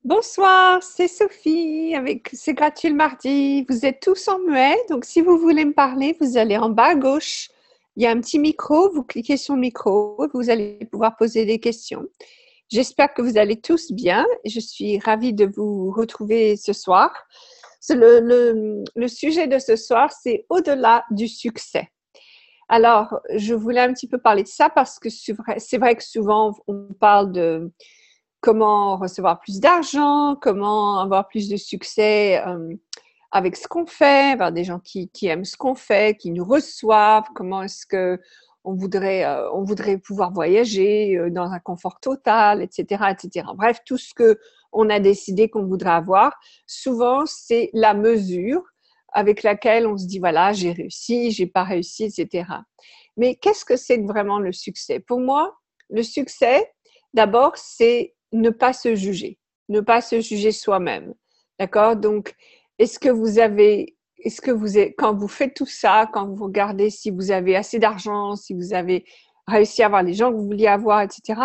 Bonsoir, c'est Sophie avec C'est gratuit le mardi. Vous êtes tous en muet, donc si vous voulez me parler, vous allez en bas à gauche. Il y a un petit micro, vous cliquez sur le micro, vous allez pouvoir poser des questions. J'espère que vous allez tous bien. Je suis ravie de vous retrouver ce soir. Le sujet de ce soir, c'est au-delà du succès. Alors, je voulais un petit peu parler de ça parce que c'est vrai que souvent on parle de comment recevoir plus d'argent, comment avoir plus de succès avec ce qu'on fait, avoir des gens qui aiment ce qu'on fait, qui nous reçoivent, comment est-ce que on voudrait pouvoir voyager dans un confort total, etc., etc. Bref, tout ce que on a décidé qu'on voudrait avoir, souvent c'est la mesure avec laquelle on se dit voilà, j'ai réussi, j'ai pas réussi, etc. Mais qu'est-ce que c'est vraiment le succès? Pour moi, le succès, d'abord, c'est ne pas se juger, ne pas se juger soi-même. D'accord? Donc, quand vous faites tout ça, quand vous regardez si vous avez assez d'argent, si vous avez réussi à avoir les gens que vous vouliez avoir, etc.,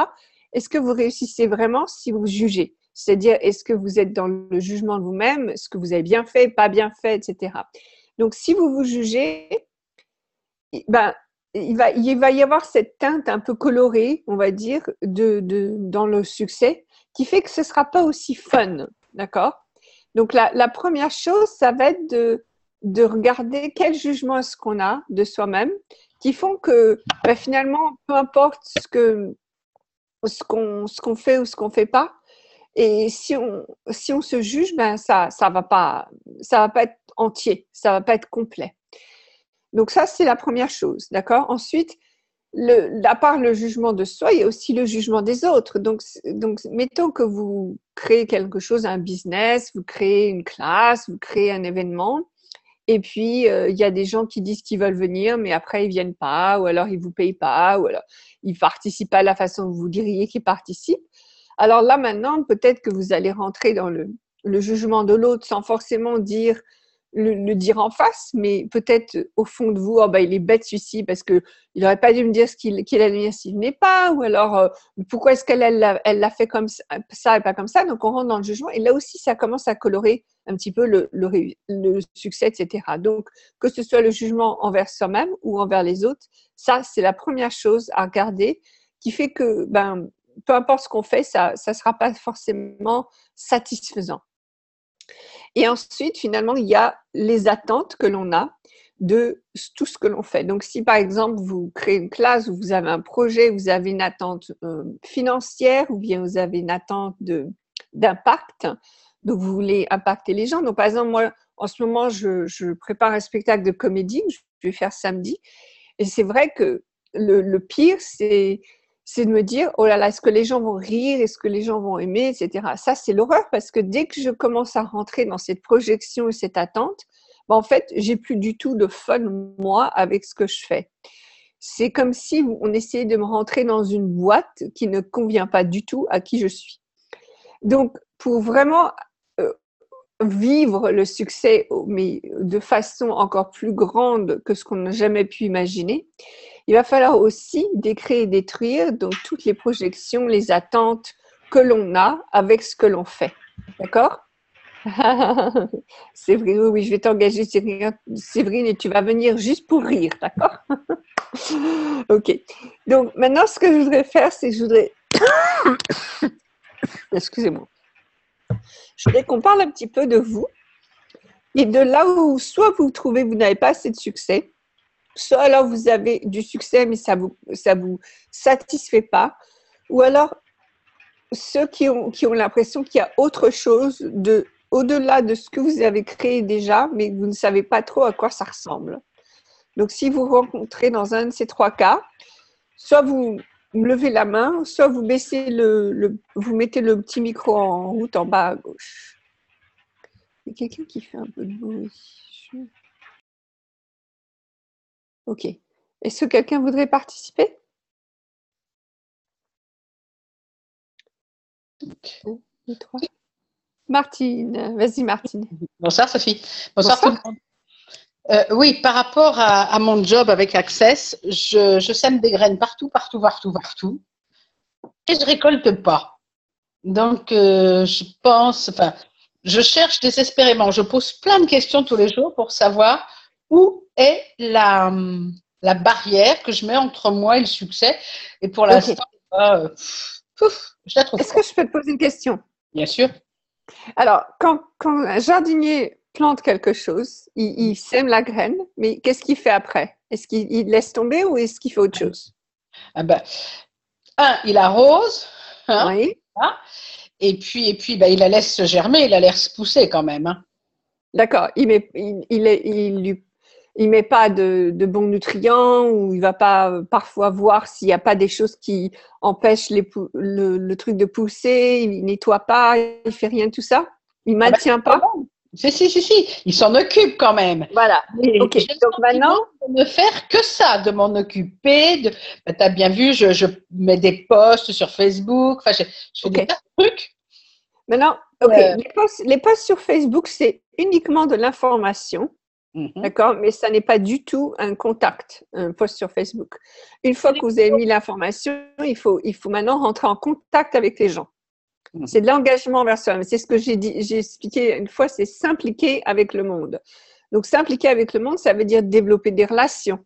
est-ce que vous réussissez vraiment si vous jugez? C'est-à-dire, est-ce que vous êtes dans le jugement de vous-même, est-ce que vous avez bien fait, pas bien fait, etc. Donc, si vous vous jugez, ben, il va y avoir cette teinte un peu colorée, on va dire, dans le succès, qui fait que ce ne sera pas aussi fun, d'accord? Donc, la première chose, ça va être de regarder quel jugement est-ce qu'on a de soi-même, qui font que ben, finalement, peu importe ce qu'on fait ou ce qu'on ne fait pas, et si on se juge, ben ça va pas être entier, ça va pas être complet. Donc ça, c'est la première chose, d'accord? Ensuite, à part le jugement de soi, il y a aussi le jugement des autres. Donc, mettons que vous créez quelque chose, un business, vous créez une classe, vous créez un événement, et puis il y a des gens qui disent qu'ils veulent venir, mais après ils viennent pas, ou alors ils vous payent pas, ou alors ils participent pas de la façon que vous diriez qu'ils participent. Alors là, maintenant, peut-être que vous allez rentrer dans le jugement de l'autre sans forcément le dire en face, mais peut-être au fond de vous, oh bah, il est bête celui-ci parce qu'il n'aurait pas dû me dire qu'il allait venir s'il venait pas, ou alors pourquoi est-ce elle l'a fait comme ça et pas comme ça. Donc on rentre dans le jugement et là aussi ça commence à colorer un petit peu le succès, etc. Donc que ce soit le jugement envers soi-même ou envers les autres, ça c'est la première chose à regarder qui fait que ben, peu importe ce qu'on fait, ça ne sera pas forcément satisfaisant. Et ensuite, finalement, il y a les attentes que l'on a de tout ce que l'on fait. Donc, si par exemple, vous créez une classe ou vous avez un projet, vous avez une attente financière ou bien vous avez une attente d'impact, donc vous voulez impacter les gens. Donc, par exemple, moi, en ce moment, je prépare un spectacle de comédie que je vais faire samedi. Et c'est vrai que le pire, c'est de me dire, oh là là, est-ce que les gens vont rire, est-ce que les gens vont aimer, etc. Ça, c'est l'horreur parce que dès que je commence à rentrer dans cette projection et cette attente, ben, en fait, j'ai plus du tout de fun, moi, avec ce que je fais. C'est comme si on essayait de me rentrer dans une boîte qui ne convient pas du tout à qui je suis. Donc, pour vraiment euh, vivre le succès, mais de façon encore plus grande que ce qu'on n'a jamais pu imaginer, il va falloir aussi décrire et détruire donc toutes les projections, les attentes que l'on a avec ce que l'on fait. D'accord? Séverine, oui, oui, je vais t'engager, Séverine, et tu vas venir juste pour rire, d'accord? Ok. Donc maintenant, ce que je voudrais faire, c'est que je voudrais, excusez-moi, je voudrais qu'on parle un petit peu de vous et de là où soit vous trouvez que vous n'avez pas assez de succès, soit alors vous avez du succès mais ça vous satisfait pas, ou alors ceux qui ont l'impression qu'il y a autre chose au-delà de ce que vous avez créé déjà, mais vous ne savez pas trop à quoi ça ressemble. Donc, si vous rencontrez dans un de ces trois cas, soit vous levez la main, soit vous baissez vous mettez le petit micro en route en bas à gauche. Il y a quelqu'un qui fait un peu de bruit. Ok. Est-ce que quelqu'un voudrait participer? Un, deux, trois. Martine, vas-y Martine. Bonsoir Sophie. Bonsoir tout le Bonsoir. monde. Oui, par rapport à mon job avec Access, je sème des graines partout, partout, partout, partout, et je récolte pas. Donc, je pense, enfin, je cherche désespérément. Je pose plein de questions tous les jours pour savoir où est la barrière que je mets entre moi et le succès. Et pour Ok. l'instant, je la trouve Est-ce pas. que je peux te poser une question? Bien sûr. Alors, quand un jardinier plante quelque chose, il sème la graine, mais qu'est-ce qu'il fait après? Est-ce qu'il laisse tomber ou est-ce qu'il fait autre chose? Ah ben, il arrose, hein, Oui, hein, et puis ben, il la laisse germer, il la laisse pousser quand même. Hein. d'accord. Il met pas de bons nutriments ou il va pas parfois voir s'il n'y a pas des choses qui empêchent le truc de pousser. Il nettoie pas, il fait rien de tout ça. Il Ah ben, maintient quand pas. même. Si, il s'en occupe quand même. Voilà. Mais Ok. j'ai le Donc maintenant, sentiment de ne faire que ça, de m'en occuper. Ben, tu as bien vu, je mets des posts sur Facebook, enfin, je fais des ok. tas de trucs. Maintenant, ok. Euh, Les posts sur Facebook, c'est uniquement de l'information. mhm. D'accord? Mais ça n'est pas du tout un contact, un post sur Facebook. Une fois que vous avez mis l'information, il faut maintenant rentrer en contact avec les gens. C'est de l'engagement envers soi-même. C'est ce que j'ai expliqué une fois, c'est s'impliquer avec le monde. Donc, s'impliquer avec le monde, ça veut dire développer des relations.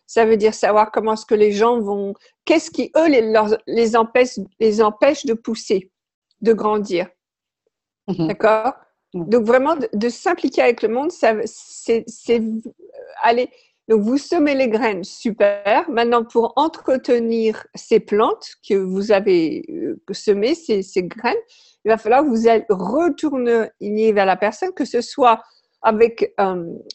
Ça veut dire savoir comment est-ce que les gens vont, qu'est-ce qui, eux, les empêche de pousser, de grandir. Mhm. D'accord? Mhm. Donc, vraiment, de s'impliquer avec le monde, c'est aller. Donc, vous semez les graines, super. Maintenant, pour entretenir ces plantes que vous avez semées, ces graines, il va falloir que vous retourner vers la personne, que ce soit avec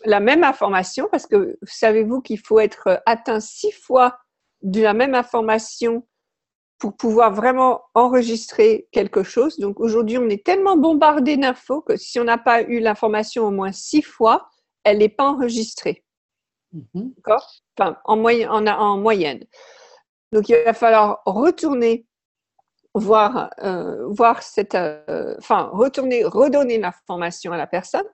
la même information, parce que savez-vous qu'il faut être atteint 6 fois de la même information pour pouvoir vraiment enregistrer quelque chose. Donc aujourd'hui, on est tellement bombardé d'infos que si on n'a pas eu l'information au moins 6 fois, elle n'est pas enregistrée. Mhm. D'accord? Enfin, en moyenne. Donc il va falloir retourner voir retourner, redonner l'information à la personne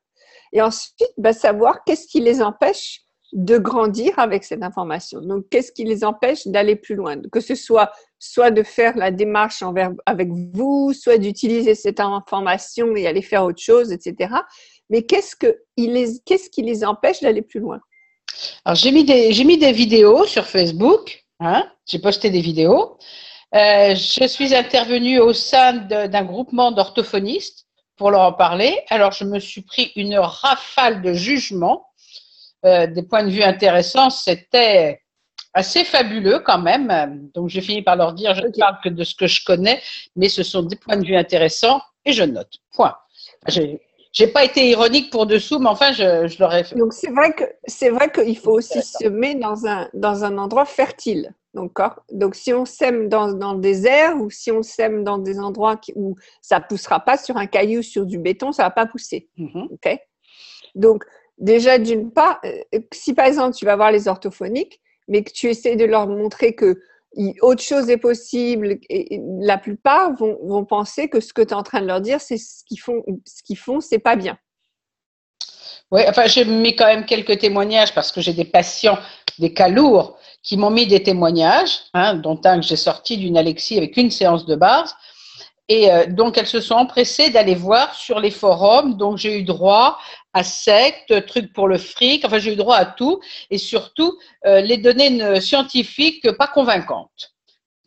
et ensuite savoir qu'est-ce qui les empêche de grandir avec cette information. Donc, qu'est-ce qui les empêche d'aller plus loin? Que ce soit de faire la démarche avec vous, soit d'utiliser cette information et aller faire autre chose, etc. Mais qu'est-ce qui les empêche d'aller plus loin? Alors, j'ai mis des vidéos sur Facebook. Hein, j'ai posté des vidéos. Je suis intervenue au sein d'un groupement d'orthophonistes pour leur en parler. Alors, je me suis pris une rafale de jugements, des points de vue intéressants. C'était assez fabuleux quand même. Donc, j'ai fini par leur dire, je ne Ok. parle que de ce que je connais, mais ce sont des points de vue intéressants et je note. Point. J'ai pas été ironique pour dessous, mais enfin, je leur ai fait. Donc, c'est vrai qu'il faut aussi semer dans un endroit fertile. Donc, si on sème dans le désert ou si on sème dans des endroits où ça poussera pas sur un caillou, sur du béton, ça va pas pousser. Mhm. Ok? Donc, déjà, d'une part, si par exemple tu vas voir les orthophoniques, mais que tu essaies de leur montrer que autre chose est possible, et la plupart vont penser que ce que tu es en train de leur dire, c'est ce qu'ils font, c'est pas bien. Oui, enfin, j'ai mis quand même quelques témoignages parce que j'ai des patients, des cas lourds, qui m'ont mis des témoignages, hein, dont un que j'ai sorti d'une Alexie avec une séance de base. Et donc, elles se sont empressées d'aller voir sur les forums. Donc, j'ai eu droit à secte, trucs pour le fric. Enfin, j'ai eu droit à tout. Et surtout, les données scientifiques pas convaincantes.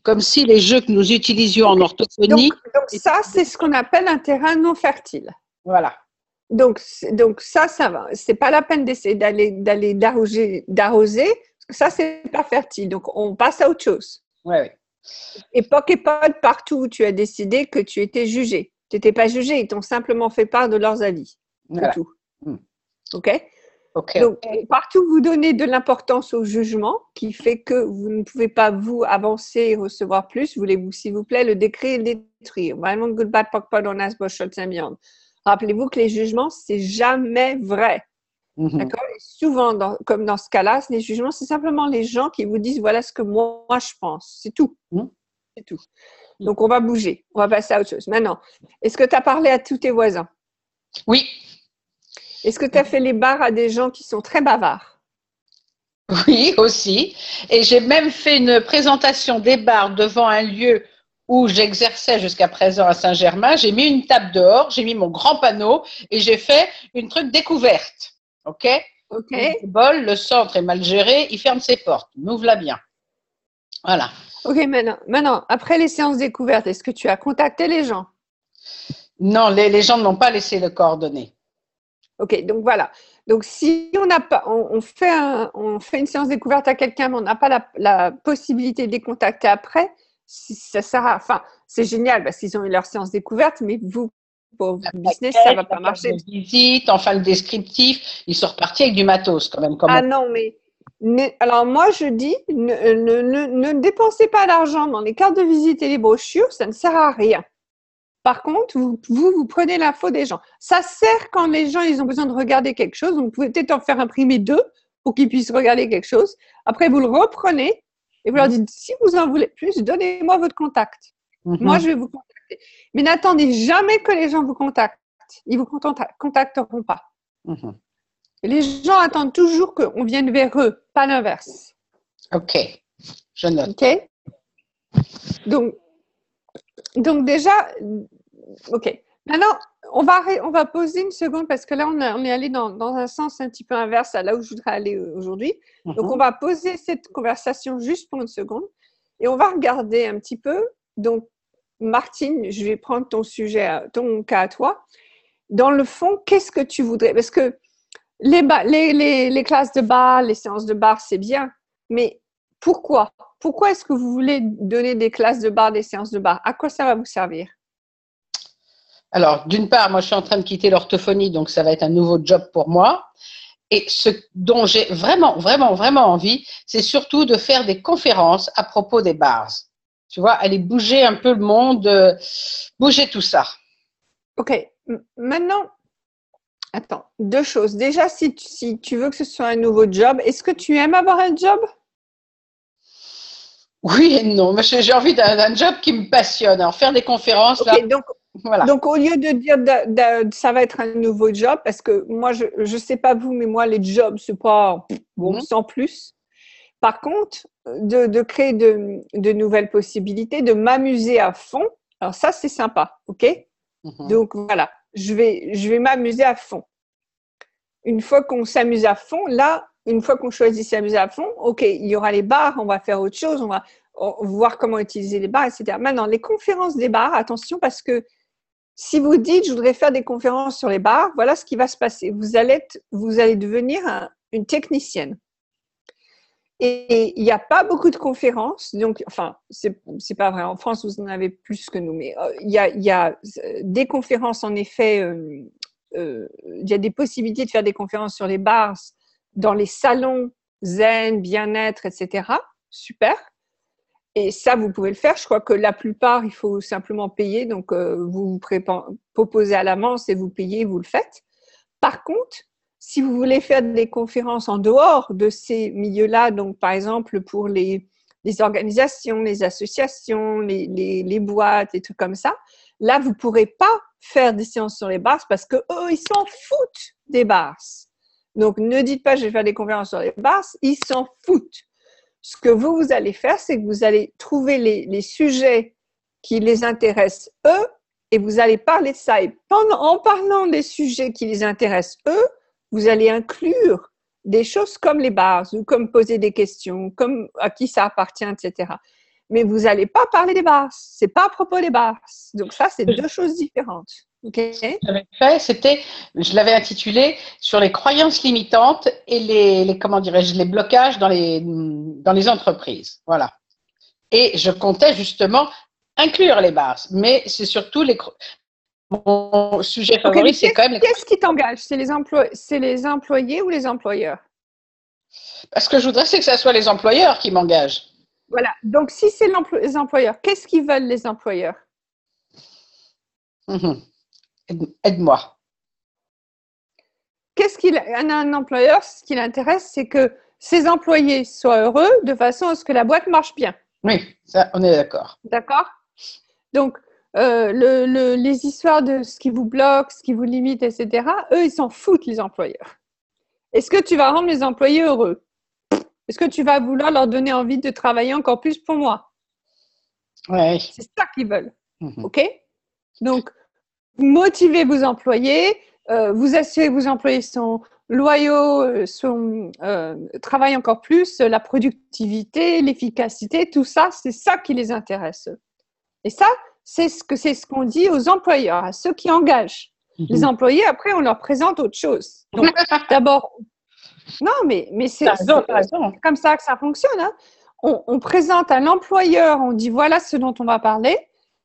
Comme si les jeux que nous utilisions en Okay. orthophonie. Donc ça, c'est ce qu'on appelle un terrain non fertile. Voilà. Donc ça va. C'est pas la peine d'essayer d'aller d'arroser, parce que ça, c'est pas fertile. Donc, on passe à autre chose. Ouais, ouais. Et Poképod, partout où tu as décidé que tu étais jugé. Tu n'étais pas jugé, ils t'ont simplement fait part de leurs avis. C'est Voilà. tout. Mm. OK? Ok. Donc, partout vous donnez de l'importance au jugement qui fait que vous ne pouvez pas, vous, avancer et recevoir plus. Voulez-vous, s'il vous plaît, le décrire et le détruire. Vraiment, goodbye, Poképod, on has Boschot, Symbiont. Rappelez-vous que les jugements, c'est jamais vrai. Mhm. D'accord? Et souvent, comme dans ce cas-là, les jugements, c'est simplement les gens qui vous disent voilà ce que moi je pense. C'est tout. Mhm. C'est tout. Donc, on va bouger. On va passer à autre chose. Maintenant, est-ce que tu as parlé à tous tes voisins? Oui, Est-ce que tu as fait les bars à des gens qui sont très bavards? oui, aussi. Et j'ai même fait une présentation des bars devant un lieu où j'exerçais jusqu'à présent à Saint-Germain, j'ai mis une table dehors, j'ai mis mon grand panneau et j'ai fait une truc découverte. OK? Ok. Bol, le centre est mal géré, il ferme ses portes. Ouvre-la bien. Voilà. Ok, maintenant, après les séances découvertes, est-ce que tu as contacté les gens? Non, les gens n'ont pas laissé le coordonnées. Ok, donc voilà. Donc si on n'a pas, on fait une séance découverte à quelqu'un, mais on n'a pas la possibilité de les contacter après, ça sert à, enfin, c'est génial parce qu'ils ont eu leur séance découverte, mais vous, pour votre business, ça va pas marcher. De visite, enfin le descriptif, ils sont repartis avec du matos quand même. Ah non, mais alors moi je dis, ne dépensez pas d'argent dans les cartes de visite et les brochures, ça ne sert à rien. Par contre, vous prenez l'info des gens. Ça sert quand les gens ils ont besoin de regarder quelque chose. Donc, vous pouvez peut-être en faire imprimer 2 pour qu'ils puissent regarder quelque chose. Après, vous le reprenez et vous leur dites, si vous en voulez plus, donnez-moi votre contact. Moi, je vais vous contacter. Mais n'attendez jamais que les gens vous contactent. Ils vous contacteront pas. Les gens attendent toujours qu'on vienne vers eux, pas l'inverse. Ok, je note. Ok. Donc déjà, ok. Maintenant, on va poser une seconde parce que là, on est allé dans un sens un petit peu inverse à là où je voudrais aller aujourd'hui. Donc, on va poser cette conversation juste pour une seconde et on va regarder un petit peu. Donc, Martine, je vais prendre ton sujet, ton cas à toi. Dans le fond, qu'est-ce que tu voudrais? Parce que les classes de bar, les séances de bar, c'est bien, mais pourquoi? Pourquoi est-ce que vous voulez donner des classes de bar, des séances de bar? À quoi ça va vous servir? Alors, d'une part, moi, je suis en train de quitter l'orthophonie, donc ça va être un nouveau job pour moi. Et ce dont j'ai vraiment, vraiment, vraiment envie, c'est surtout de faire des conférences à propos des bars. Tu vois, aller bouger un peu le monde, bouger tout ça. Ok, maintenant, attends, 2 choses. Déjà, si tu veux que ce soit un nouveau job, est-ce que tu aimes avoir un job? Oui et non, mais j'ai envie d'un job qui me passionne. Alors, faire des conférences, là, Ok, voilà. donc au lieu de dire ça va être un nouveau job, parce que moi, je sais pas vous, mais moi, les jobs, c'est pas bon, sans plus. Par contre, de créer de nouvelles possibilités, de m'amuser à fond, alors ça, c'est sympa, ok? Donc voilà, je vais m'amuser à fond. Une fois qu'on s'amuse à fond, là, une fois qu'on choisit s'amuser à fond, ok, il y aura les bars, on va faire autre chose, on va voir comment utiliser les bars, etc. Maintenant, les conférences des bars, attention, parce que si vous dites, je voudrais faire des conférences sur les bars, voilà ce qui va se passer. Vous allez devenir une technicienne. Et il n'y a pas beaucoup de conférences, donc, enfin, c'est pas vrai. En France, vous en avez plus que nous, mais il y a des conférences, en effet, il y a des possibilités de faire des conférences sur les bars dans les salons zen, bien-être, etc. Super. Et ça, vous pouvez le faire. Je crois que la plupart, il faut simplement payer. Donc, vous vous proposez à l'avance et vous payez, vous le faites. Par contre, si vous voulez faire des conférences en dehors de ces milieux-là, donc par exemple pour les organisations, les associations, les boîtes, et trucs comme ça, là, vous ne pourrez pas faire des séances sur les bars parce qu'eux, ils s'en foutent des bars. Donc, ne dites pas je vais faire des conférences sur les bars, ils s'en foutent. Ce que vous allez faire, c'est que vous allez trouver les sujets qui les intéressent eux et vous allez parler de ça. Et en parlant des sujets qui les intéressent eux, vous allez inclure des choses comme les bars ou comme poser des questions, comme à qui ça appartient, etc. Mais vous n'allez pas parler des bars. C'est pas à propos des bars. Donc ça, c'est 2 choses différentes. Okay. J'avais fait, je l'avais intitulé sur les croyances limitantes et les comment dirais-je, les blocages dans les entreprises. Voilà. Et je comptais justement inclure les bars, mais c'est surtout mon sujet favori, c'est quand même Qu'est-ce qui t'engage? C'est les employés ou les employeurs? Parce que je voudrais, c'est que ce soit les employeurs qui m'engagent. Voilà. Donc, si c'est les employeurs, qu'est-ce qu'ils veulent les employeurs? Aide-moi. Un employeur, ce qui l'intéresse, c'est que ses employés soient heureux de façon à ce que la boîte marche bien. Oui, ça, on est d'accord. D'accord? Donc, les histoires de ce qui vous bloque, ce qui vous limite, etc., eux, ils s'en foutent, les employeurs. Est-ce que tu vas rendre les employés heureux? Est-ce que tu vas vouloir leur donner envie de travailler encore plus pour moi? Ouais. C'est ça qu'ils veulent. OK? Donc, motivez vos employés, vous assurez que vos employés sont loyaux, travaillent encore plus, la productivité, l'efficacité, tout ça, c'est ça qui les intéresse. Et ça, c'est ce qu'on dit aux employeurs, à ceux qui engagent. Les employés, après, on leur présente autre chose. Donc, d'abord, non, mais c'est comme ça que ça fonctionne. Hein. On présente à l'employeur, on dit voilà ce dont on va parler.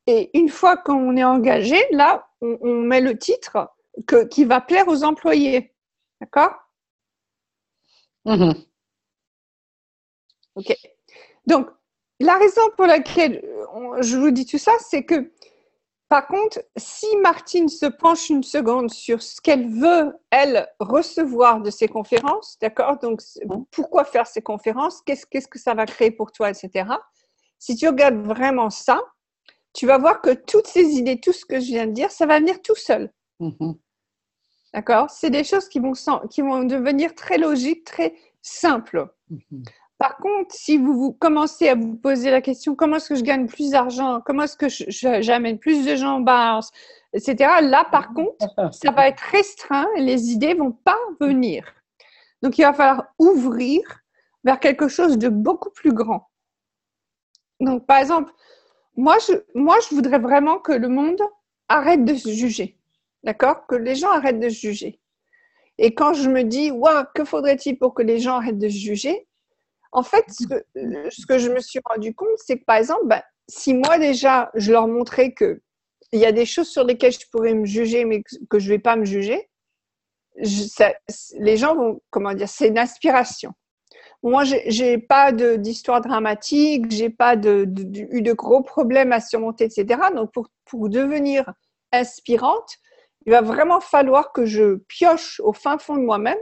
Et une fois qu'on est engagé, là, on met le titre qui va plaire aux employés. D'accord? OK. Donc, la raison pour laquelle je vous dis tout ça, c'est que, par contre, si Martine se penche une seconde sur ce qu'elle veut, elle, recevoir de ces conférences, d'accord? Donc, pourquoi faire ces conférences? Qu'est-ce que ça va créer pour toi, etc. Si tu regardes vraiment ça, tu vas voir que toutes ces idées, tout ce que je viens de dire, ça va venir tout seul. D'accord? C'est des choses qui vont devenir très logiques, très simples. Par contre, si vous commencez à vous poser la question, comment est-ce que je gagne plus d'argent? Comment est-ce que j'amène plus de gens en bars, etc. Là, par contre, ça va être restreint et les idées ne vont pas venir. Donc, il va falloir ouvrir vers quelque chose de beaucoup plus grand. Donc, par exemple, moi, je voudrais vraiment que le monde arrête de se juger. D'accord? Que les gens arrêtent de se juger. Et quand je me dis, waouh, que faudrait-il pour que les gens arrêtent de se juger? En fait, ce que je me suis rendu compte, c'est que par exemple, si moi déjà, je leur montrais qu'il y a des choses sur lesquelles je pourrais me juger, mais que je ne vais pas me juger, les gens vont, comment dire, c'est une inspiration. Moi, j'ai pas d'histoire dramatique, j'ai pas eu de gros problèmes à surmonter, etc. Donc, pour devenir inspirante, il va vraiment falloir que je pioche au fin fond de moi-même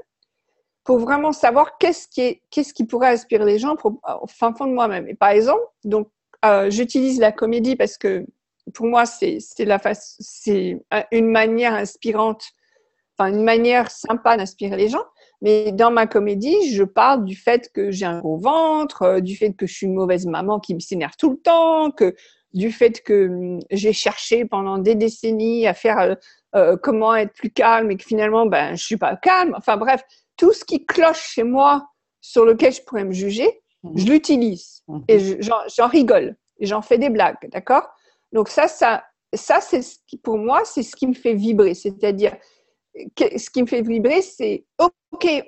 pour vraiment savoir qu'est-ce qui pourrait inspirer les gens au fin fond de moi-même. Et par exemple, donc, j'utilise la comédie parce que pour moi, c'est une manière inspirante, enfin une manière sympa d'inspirer les gens. Mais dans ma comédie, je parle du fait que j'ai un gros ventre, du fait que je suis une mauvaise maman qui me s'énerve tout le temps, du fait que j'ai cherché pendant des décennies à faire comment être plus calme et que finalement, je suis pas calme. Enfin bref, tout ce qui cloche chez moi sur lequel je pourrais me juger, je l'utilise et j'en rigole et j'en fais des blagues, d'accord? Donc ça c'est pour moi, c'est ce qui me fait vibrer, c'est-à-dire ce qui me fait vibrer, c'est OK, il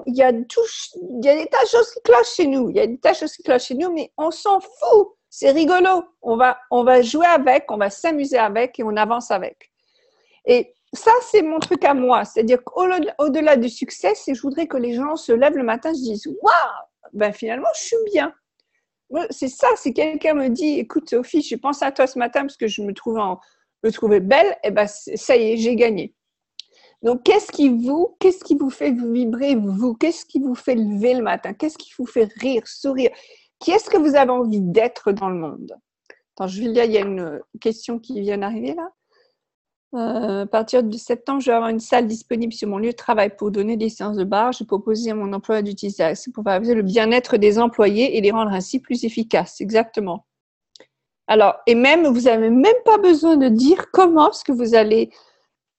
y a des tas de choses qui clochent chez nous, mais on s'en fout, c'est rigolo, on va jouer avec, on va s'amuser avec et on avance avec. Et ça, c'est mon truc à moi. C'est-à-dire qu'au-delà du succès, c'est que je voudrais que les gens se lèvent le matin et se disent « Waouh, finalement, je suis bien. » C'est ça, si quelqu'un me dit « Écoute, Sophie, j'ai pensé à toi ce matin parce que je me trouvais belle. » ça y est, j'ai gagné. Donc, qu'est-ce qui vous fait vibrer, vous? Qu'est-ce qui vous fait lever le matin? Qu'est-ce qui vous fait rire, sourire? Qui est-ce que vous avez envie d'être dans le monde? Attends, Julia, il y a une question qui vient d'arriver là. À partir de septembre, je vais avoir une salle disponible sur mon lieu de travail pour donner des séances de bar. Je proposais à mon employeur d'utiliser ça pour favoriser le bien-être des employés et les rendre ainsi plus efficaces. Exactement. Alors, et même, vous n'avez même pas besoin de dire comment est-ce que vous allez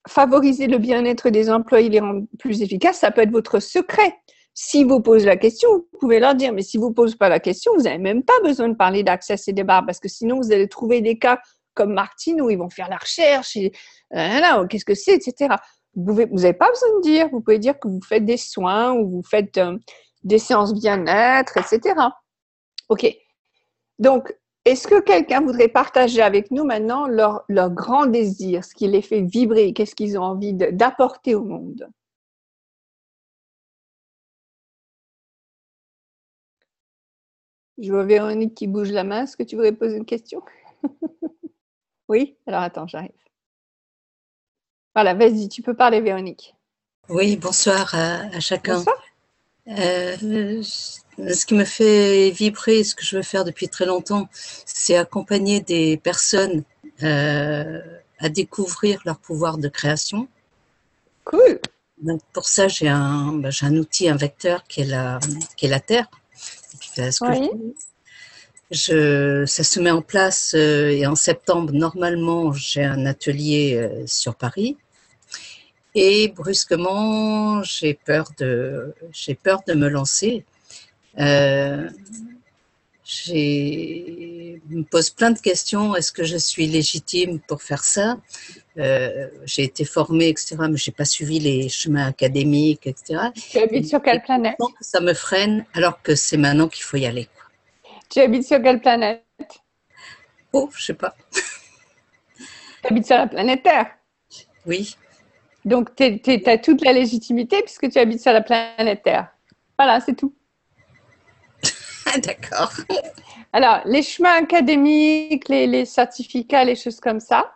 favoriser le bien-être des employés et les rendre plus efficaces. Ça peut être votre secret. Si vous posez la question, vous pouvez leur dire. Mais si vous ne posez pas la question, vous n'avez même pas besoin de parler d'accès et des bars parce que sinon, vous allez trouver des cas comme Martine où ils vont faire la recherche et qu'est-ce que c'est, etc. Vous n'avez pas besoin de dire. Vous pouvez dire que vous faites des soins ou vous faites des séances bien-être, etc. OK. Donc, est-ce que quelqu'un voudrait partager avec nous maintenant leur grand désir, ce qui les fait vibrer, qu'est-ce qu'ils ont envie d'apporter au monde? Je vois Véronique qui bouge la main. Est-ce que tu voudrais poser une question? Oui? Alors attends, j'arrive. Voilà, vas-y, tu peux parler, Véronique. Oui, bonsoir à chacun. Bonsoir. Ce qui me fait vibrer, ce que je veux faire depuis très longtemps, c'est accompagner des personnes à découvrir leur pouvoir de création. Cool. Donc pour ça, j'ai un outil, un vecteur qui est la Terre. Et puis, Oui. Ça se met en place et en septembre, normalement, j'ai un atelier sur Paris. Et brusquement, j'ai peur de me lancer. Je me pose plein de questions. Est-ce que je suis légitime pour faire ça? J'ai été formée, etc., mais je n'ai pas suivi les chemins académiques, etc. Tu habites sur quelle planète? Je sens que ça me freine, alors que c'est maintenant qu'il faut y aller. Tu habites sur quelle planète? Oh, je sais pas. Tu habites sur la planète Terre. Oui. Donc, tu as toute la légitimité puisque tu habites sur la planète Terre. Voilà, c'est tout. D'accord. Alors, les chemins académiques, les certificats, les choses comme ça,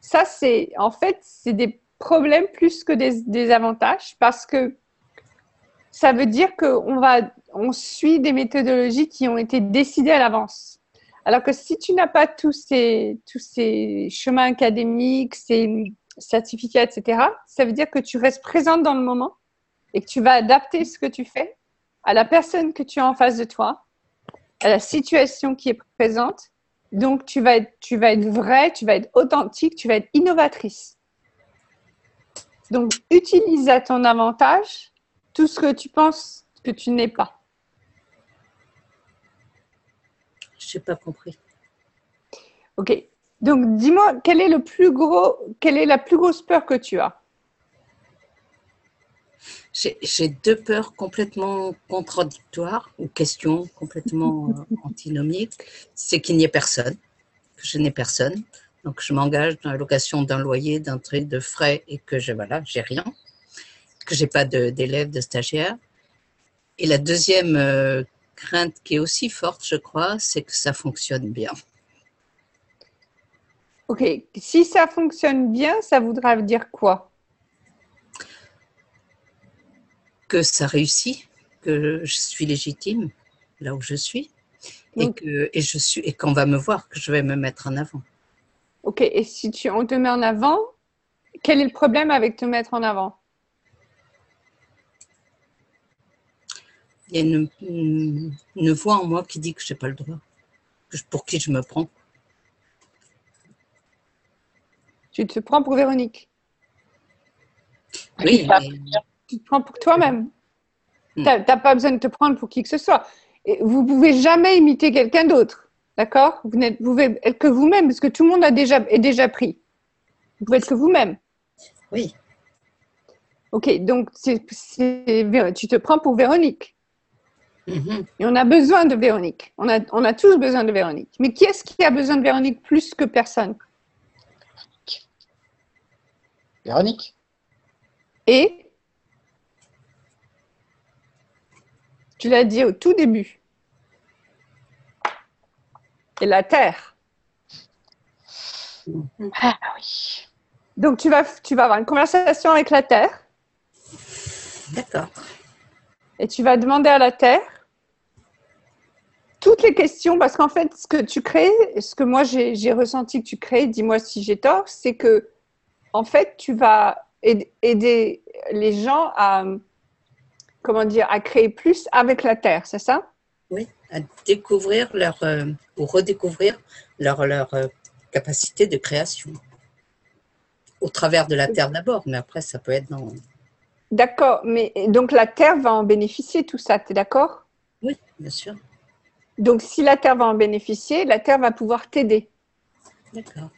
c'est en fait, c'est des problèmes plus que des avantages parce que ça veut dire qu'on suit des méthodologies qui ont été décidées à l'avance. Alors que si tu n'as pas tous ces chemins académiques, ces certificats, etc., ça veut dire que tu restes présente dans le moment et que tu vas adapter ce que tu fais à la personne que tu as en face de toi, à la situation qui est présente. Donc, tu vas être vraie, tu vas être authentique, tu vas être innovatrice. Donc, utilise à ton avantage tout ce que tu penses que tu n'es pas. Je n'ai pas compris. Ok. Donc, dis-moi, quelle est la plus grosse peur que tu as? J'ai deux peurs complètement contradictoires ou questions complètement antinomiques. C'est qu'il n'y ait personne, que je n'ai personne. Donc, je m'engage dans la location d'un loyer, d'un trait de frais et que j'ai rien, que j'ai pas d'élèves, de stagiaires. Et la deuxième crainte qui est aussi forte, je crois, c'est que ça fonctionne bien. Ok. Si ça fonctionne bien, ça voudra dire quoi? Que ça réussit, que je suis légitime là où je suis. Donc, Et qu'on va me voir, que je vais me mettre en avant. ok. Et si on te met en avant, quel est le problème avec te mettre en avant? Il y a une voix en moi qui dit que je n'ai pas le droit. Pour qui je me prends? Tu te prends pour Véronique. Oui, mais... Tu te prends pour toi-même. Tu n'as pas besoin de te prendre pour qui que ce soit. Et vous ne pouvez jamais imiter quelqu'un d'autre. D'accord? Vous pouvez être que vous-même, parce que tout le monde est déjà pris. Vous pouvez être que vous-même. Oui. Ok, donc tu te prends pour Véronique. Mm-hmm. Et on a besoin de Véronique. On a tous besoin de Véronique. Mais qui est-ce qui a besoin de Véronique plus que personne? Véronique. Et tu l'as dit au tout début. Et la Terre. Ah oui. Donc tu vas avoir une conversation avec la Terre. D'accord. Et tu vas demander à la Terre toutes les questions, parce qu'en fait, ce que tu crées, ce que moi j'ai ressenti que tu crées, dis-moi si j'ai tort, c'est que en fait, tu vas aider les gens à créer plus avec la Terre, c'est ça? Oui, à découvrir ou redécouvrir leur capacité de création. Au travers de la Terre d'abord, mais après, ça peut être dans... D'accord, mais donc la Terre va en bénéficier, tout ça, tu es d'accord? Oui, bien sûr. Donc si la Terre va en bénéficier, la Terre va pouvoir t'aider. D'accord.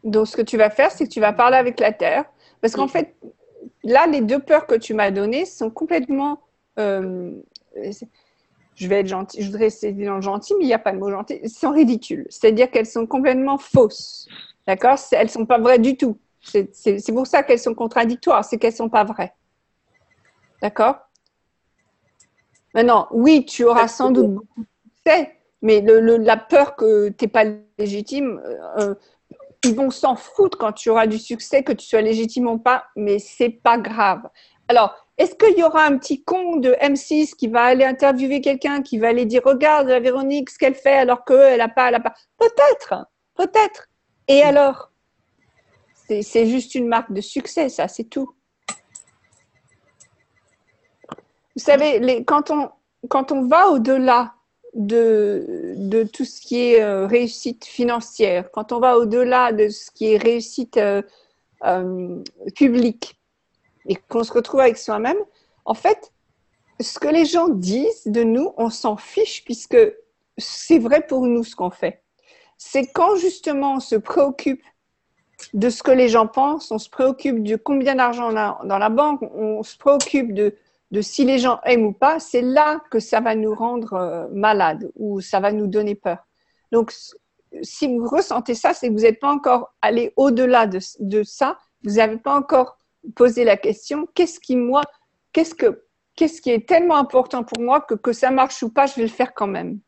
Donc ce que tu vas faire, c'est que tu vas parler avec la Terre, parce qu'en fait, là, les deux peurs que tu m'as données sont complètement... je vais être gentille, je voudrais essayer dans le gentil, mais il n'y a pas de mot gentil, elles sont ridicules. C'est-à-dire qu'elles sont complètement fausses. D'accord? Elles ne sont pas vraies du tout. C'est pour ça qu'elles sont contradictoires, c'est qu'elles ne sont pas vraies. D'accord? Maintenant, oui, tu auras sans doute beaucoup de succès, mais la peur que tu n'es pas légitime, ils vont s'en foutre quand tu auras du succès, que tu sois légitime ou pas, mais c'est pas grave. Alors, est-ce qu'il y aura un petit con de M6 qui va aller interviewer quelqu'un, qui va aller dire regarde la Véronique ce qu'elle fait alors qu'elle n'a pas, Peut-être, peut-être. Et alors, c'est juste une marque de succès, ça, c'est tout. Vous savez, quand on va au-delà de tout ce qui est réussite financière, quand on va au-delà de ce qui est réussite publique et qu'on se retrouve avec soi-même, en fait, ce que les gens disent de nous, on s'en fiche puisque c'est vrai pour nous ce qu'on fait. C'est quand justement on se préoccupe de ce que les gens pensent, on se préoccupe de combien d'argent on a dans la banque, on se préoccupe de si les gens aiment ou pas, c'est là que ça va nous rendre malades ou ça va nous donner peur. Donc, si vous ressentez ça, c'est que vous n'êtes pas encore allé au-delà de ça, vous n'avez pas encore posé la question, qu'est-ce qui est tellement important pour moi que ça marche ou pas, je vais le faire quand même.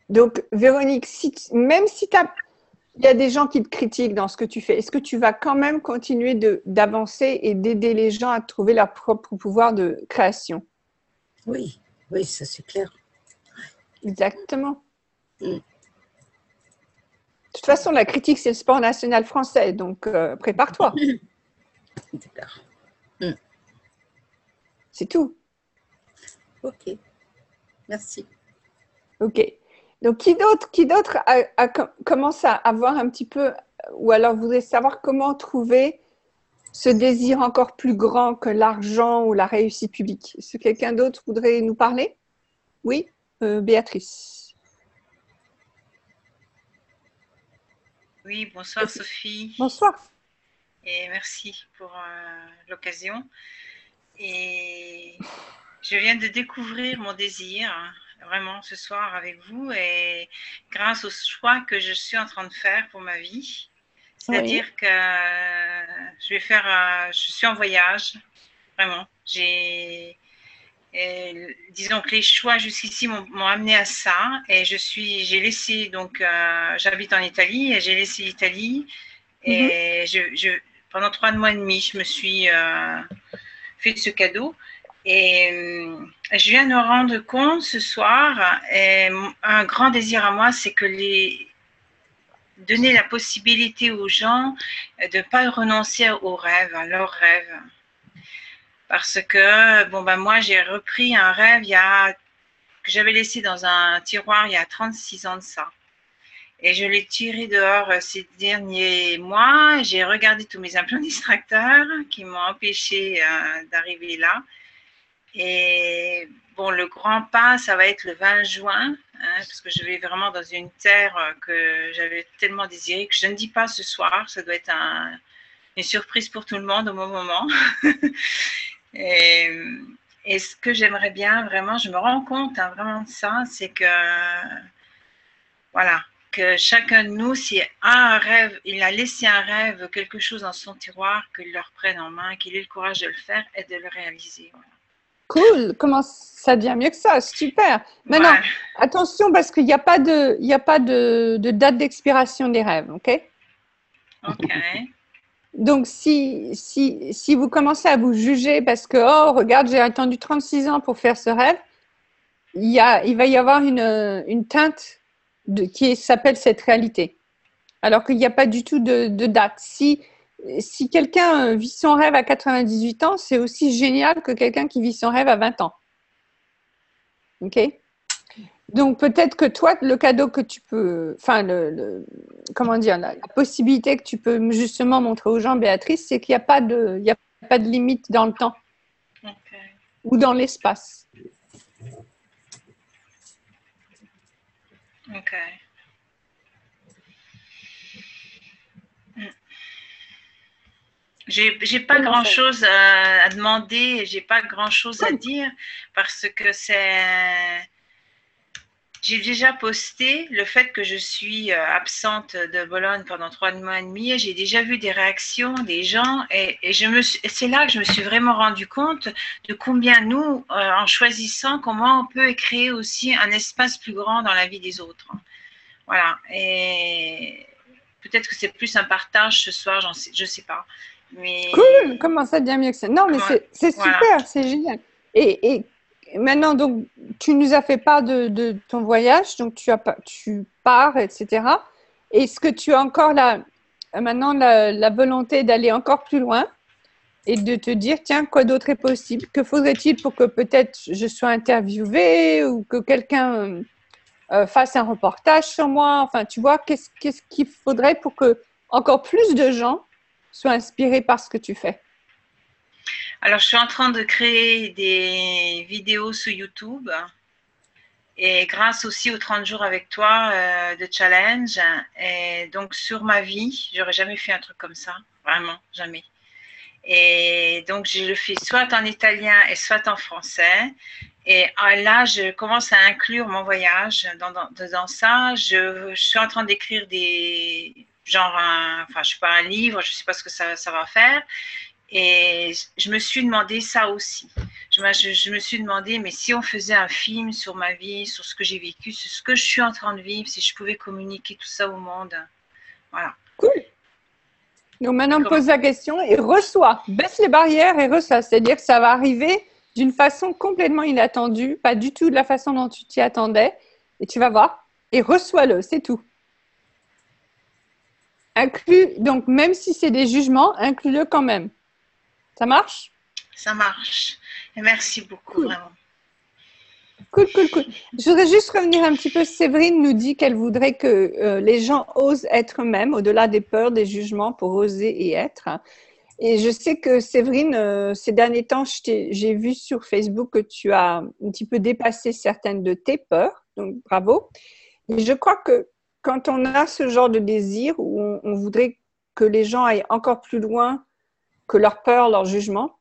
Donc, Véronique, même si il y a des gens qui te critiquent dans ce que tu fais, est-ce que tu vas quand même continuer d'avancer et d'aider les gens à trouver leur propre pouvoir de création? Oui, oui, ça c'est clair. Exactement. De toute façon, la critique, c'est le sport national français, donc prépare-toi. D'accord. C'est tout. Ok, merci. Ok. Donc, qui d'autre commence à avoir un petit peu, ou alors voudrait savoir comment trouver ce désir encore plus grand que l'argent ou la réussite publique? Est-ce que quelqu'un d'autre voudrait nous parler? Oui, Béatrice. Oui, bonsoir Sophie. Bonsoir. Et merci pour l'occasion. Et je viens de découvrir mon désir, vraiment ce soir avec vous, et grâce au choix que je suis en train de faire pour ma vie. C'est-à-dire que je suis en voyage, vraiment. Disons que les choix jusqu'ici m'ont amené à ça, et j'ai laissé, donc j'habite en Italie, et j'ai laissé l'Italie, et pendant 3 mois et demi, je me suis fait ce cadeau. Et je viens de me rendre compte ce soir, et un grand désir à moi, c'est que donner la possibilité aux gens de ne pas renoncer aux rêves, à leurs rêves. Parce que, moi, j'ai repris un rêve que j'avais laissé dans un tiroir il y a 36 ans de ça. Et je l'ai tiré dehors ces derniers mois. J'ai regardé tous mes implants distracteurs qui m'ont empêché d'arriver là. Et le grand pas, ça va être le 20 juin, parce que je vais vraiment dans une terre que j'avais tellement désirée, que je ne dis pas ce soir. Ça doit être une surprise pour tout le monde au bon moment. Et ce que j'aimerais bien, vraiment, je me rends compte vraiment de ça, c'est que, voilà, que chacun de nous, s'il a un rêve, il a laissé un rêve, quelque chose dans son tiroir, qu'il le reprenne en main, qu'il ait le courage de le faire et de le réaliser. Voilà. Cool, comment ça devient mieux que ça? Super. Maintenant, attention parce qu'il n'y a pas de date d'expiration des rêves, ok? Ok. Donc, si vous commencez à vous juger parce que, oh, regarde, j'ai attendu 36 ans pour faire ce rêve, il va y avoir une teinte qui s'appelle cette réalité. Alors qu'il n'y a pas du tout de date. Si quelqu'un vit son rêve à 98 ans, c'est aussi génial que quelqu'un qui vit son rêve à 20 ans. Ok? Donc, peut-être que toi, le cadeau que tu peux, comment dire, la possibilité que tu peux justement montrer aux gens, Béatrice, c'est qu'il n'y a pas de limite dans le temps ou dans l'espace. Ok. J'ai pas grand-chose à demander, j'ai pas grand-chose à dire parce que j'ai déjà posté le fait que je suis absente de Bologne pendant 3 mois et demi et j'ai déjà vu des réactions des gens et c'est là que je me suis vraiment rendu compte de combien nous, en choisissant, comment on peut créer aussi un espace plus grand dans la vie des autres. Voilà. Et peut-être que c'est plus un partage ce soir, je sais pas. Mais... Cool, comment ça devient mieux que ça? Non, mais c'est super, voilà. C'est génial. Et maintenant, donc, tu nous as fait part de ton voyage, donc tu pars, etc. Est-ce que tu as encore maintenant la volonté d'aller encore plus loin? et de te dire, tiens, quoi d'autre est possible? Que faudrait-il pour que peut-être je sois interviewée ou que quelqu'un fasse un reportage sur moi? Enfin, tu vois, qu'est-ce qu'il faudrait pour que encore plus de gens soient inspirés par ce que tu fais? Alors, je suis en train de créer des vidéos sur YouTube. Et grâce aussi aux 30 jours avec toi de challenge, et donc sur ma vie, j'aurais jamais fait un truc comme ça, vraiment, jamais. Et donc, je le fais soit en italien et soit en français. Et là, je commence à inclure mon voyage dans ça. Je suis en train d'écrire enfin, je sais pas, un livre, je sais pas ce que ça va faire. Et je me suis demandé ça aussi. Je me suis demandé, mais si on faisait un film sur ma vie, sur ce que j'ai vécu, sur ce que je suis en train de vivre, si je pouvais communiquer tout ça au monde. Voilà. Cool. Donc maintenant, pose la question et reçois. Baisse les barrières et reçois. C'est-à-dire que ça va arriver d'une façon complètement inattendue, pas du tout de la façon dont tu t'y attendais. Et tu vas voir. Et reçois-le, c'est tout. Inclus, donc même si c'est des jugements, inclus-le quand même. Ça marche? Ça marche. Et merci beaucoup, vraiment. Cool. Je voudrais juste revenir un petit peu. Séverine nous dit qu'elle voudrait que les gens osent être eux-mêmes, au-delà des peurs, des jugements, pour oser et être. Et je sais que Séverine, ces derniers temps, j'ai vu sur Facebook que tu as un petit peu dépassé certaines de tes peurs. Donc, bravo. Et je crois que quand on a ce genre de désir où on voudrait que les gens aillent encore plus loin que leurs peurs, leurs jugements,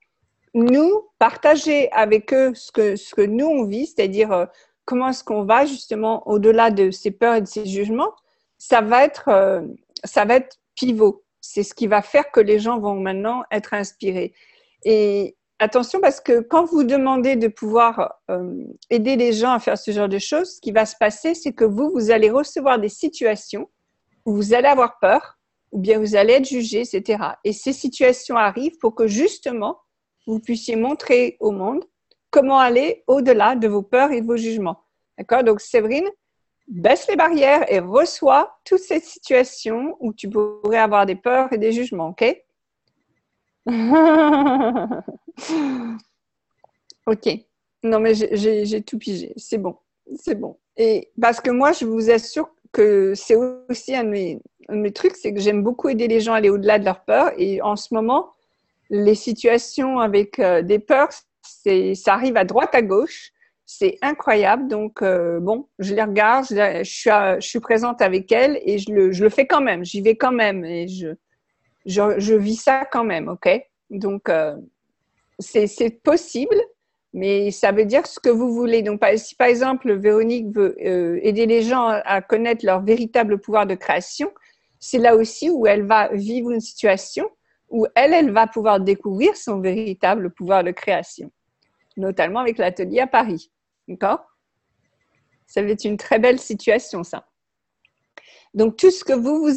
nous, partager avec eux ce que nous, on vit, c'est-à-dire comment est-ce qu'on va justement au-delà de ces peurs et de ces jugements, ça va être pivot. C'est ce qui va faire que les gens vont maintenant être inspirés. Et attention, parce que quand vous demandez de pouvoir aider les gens à faire ce genre de choses, ce qui va se passer, c'est que vous allez recevoir des situations où vous allez avoir peur, ou bien vous allez être jugé, etc. Et ces situations arrivent pour que justement, vous puissiez montrer au monde comment aller au-delà de vos peurs et de vos jugements. D'accord? Donc, Séverine, baisse les barrières et reçois toutes ces situations où tu pourrais avoir des peurs et des jugements, ok? Ok. Non, mais j'ai tout pigé. C'est bon. C'est bon. Et parce que moi, je vous assure que c'est aussi un de mes trucs, c'est que j'aime beaucoup aider les gens à aller au-delà de leurs peurs. Et en ce moment, les situations avec des peurs, ça arrive à droite, à gauche. C'est incroyable. Donc, bon, je les regarde, je suis présente avec elles et je le fais quand même. J'y vais quand même et je vis ça quand même, ok? Donc, c'est possible, mais ça veut dire ce que vous voulez. Donc, si par exemple, Véronique veut aider les gens à connaître leur véritable pouvoir de création, c'est là aussi où elle va vivre une situation où elle va pouvoir découvrir son véritable pouvoir de création, notamment avec l'atelier à Paris. D'accord? Ça va être une très belle situation, ça. Donc, tout ce que vous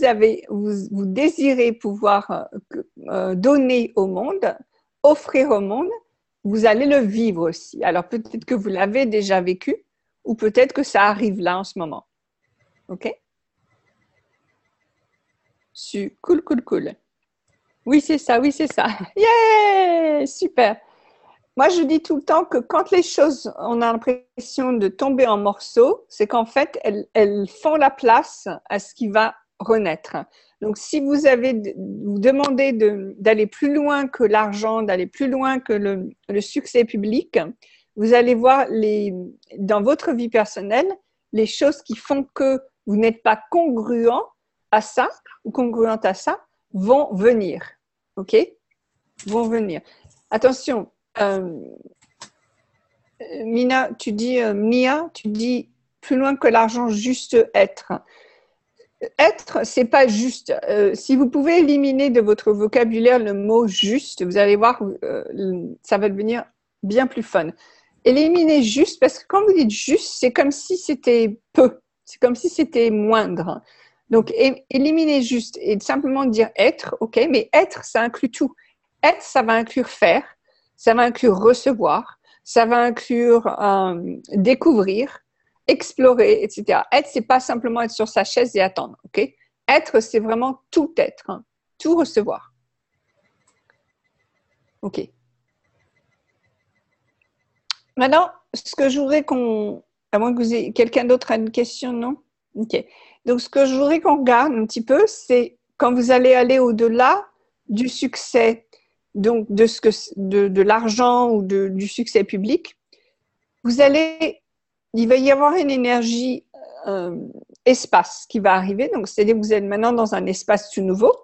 désirez pouvoir donner au monde, offrir au monde, vous allez le vivre aussi. Alors, peut-être que vous l'avez déjà vécu ou peut-être que ça arrive là en ce moment. OK? Cool. Oui, c'est ça. Yeah! Super! Moi, je dis tout le temps que quand les choses, on a l'impression de tomber en morceaux, c'est qu'en fait, elles font la place à ce qui va renaître. Donc, si vous demandez d'aller plus loin que l'argent, d'aller plus loin que le succès public, vous allez voir dans votre vie personnelle, les choses qui font que vous n'êtes pas congruent à ça ou congruente à ça vont venir. OK? Vont venir. Attention. Mia, tu dis plus loin que l'argent, juste être. Être, c'est pas juste. Si vous pouvez éliminer de votre vocabulaire le mot juste, vous allez voir, ça va devenir bien plus fun. Éliminer juste, parce que quand vous dites juste, c'est comme si c'était peu, c'est comme si c'était moindre. Donc, éliminer juste et simplement dire être, ok, mais être, ça inclut tout. Être, ça va inclure faire. Ça va inclure recevoir, ça va inclure découvrir, explorer, etc. Être, c'est pas simplement être sur sa chaise et attendre, ok? Être, c'est vraiment tout être, hein, tout recevoir. Ok. Maintenant, ce que je voudrais à moins que vous ayez quelqu'un d'autre a une question, non? Ok. Donc, ce que je voudrais qu'on regarde un petit peu, c'est quand vous allez aller au-delà du succès, donc de l'argent ou du succès public, il va y avoir une énergie espace qui va arriver. Donc, c'est-à-dire que vous êtes maintenant dans un espace tout nouveau.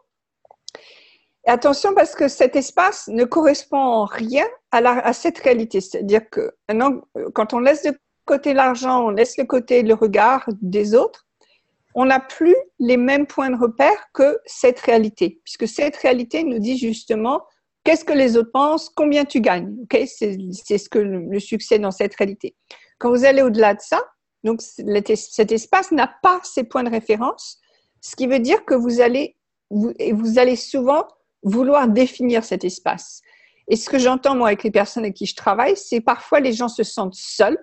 Et attention parce que cet espace ne correspond en rien à cette réalité. C'est-à-dire que maintenant, quand on laisse de côté l'argent, on laisse de côté le regard des autres, on n'a plus les mêmes points de repère que cette réalité. Puisque cette réalité nous dit justement qu'est-ce que les autres pensent, combien tu gagnes. Okay, c'est ce que le succès dans cette réalité. Quand vous allez au-delà de ça, donc cet espace n'a pas ces points de référence, ce qui veut dire que vous allez souvent vouloir définir cet espace. Et ce que j'entends, moi, avec les personnes avec qui je travaille, c'est parfois les gens se sentent seuls,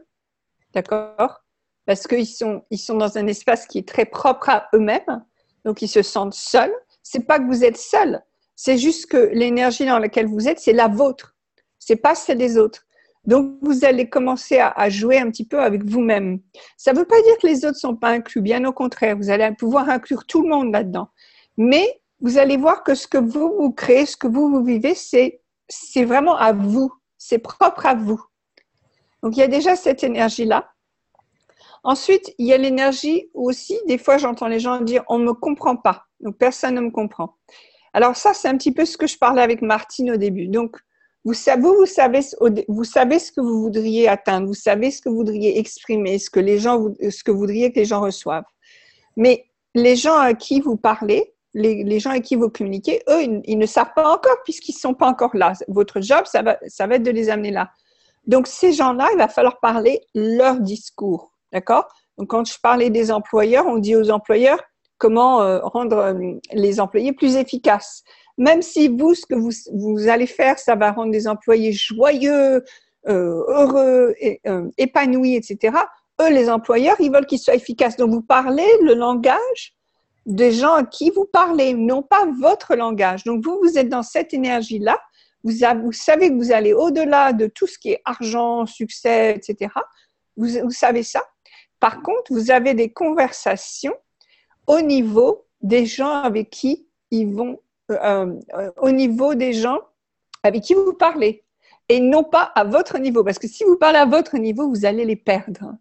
d'accord? Parce qu'ils sont dans un espace qui est très propre à eux-mêmes, donc ils se sentent seuls. C'est pas que vous êtes seuls, c'est juste que l'énergie dans laquelle vous êtes, c'est la vôtre, c'est pas celle des autres. Donc, vous allez commencer à jouer un petit peu avec vous-même. Ça ne veut pas dire que les autres ne sont pas inclus, bien au contraire, vous allez pouvoir inclure tout le monde là-dedans. Mais vous allez voir que ce que vous créez, ce que vous vivez, c'est vraiment à vous, c'est propre à vous. Donc, il y a déjà cette énergie-là. Ensuite, il y a l'énergie où aussi, des fois, j'entends les gens dire « on ne me comprend pas ». Donc, personne ne me comprend. Alors ça, c'est un petit peu ce que je parlais avec Martine au début. Donc, vous savez ce que vous voudriez atteindre, vous savez ce que vous voudriez exprimer, ce que vous voudriez que les gens reçoivent. Mais les gens à qui vous parlez, les gens avec qui vous communiquez, eux, ils ne savent pas encore puisqu'ils ne sont pas encore là. Votre job, ça va être de les amener là. Donc, ces gens-là, il va falloir parler leur discours. D'accord? Donc, quand je parlais des employeurs, on dit aux employeurs comment rendre les employés plus efficaces. Même si vous, ce que vous allez faire, ça va rendre des employés joyeux, heureux, épanouis, etc. Eux, les employeurs, ils veulent qu'ils soient efficaces. Donc, vous parlez le langage des gens à qui vous parlez, non pas votre langage. Donc, vous êtes dans cette énergie-là. Vous savez que vous allez au-delà de tout ce qui est argent, succès, etc. Vous savez ça. Par contre, vous avez des conversations au niveau des gens avec qui ils vont, au niveau des gens avec qui vous parlez, et non pas à votre niveau. Parce que si vous parlez à votre niveau, vous allez les perdre.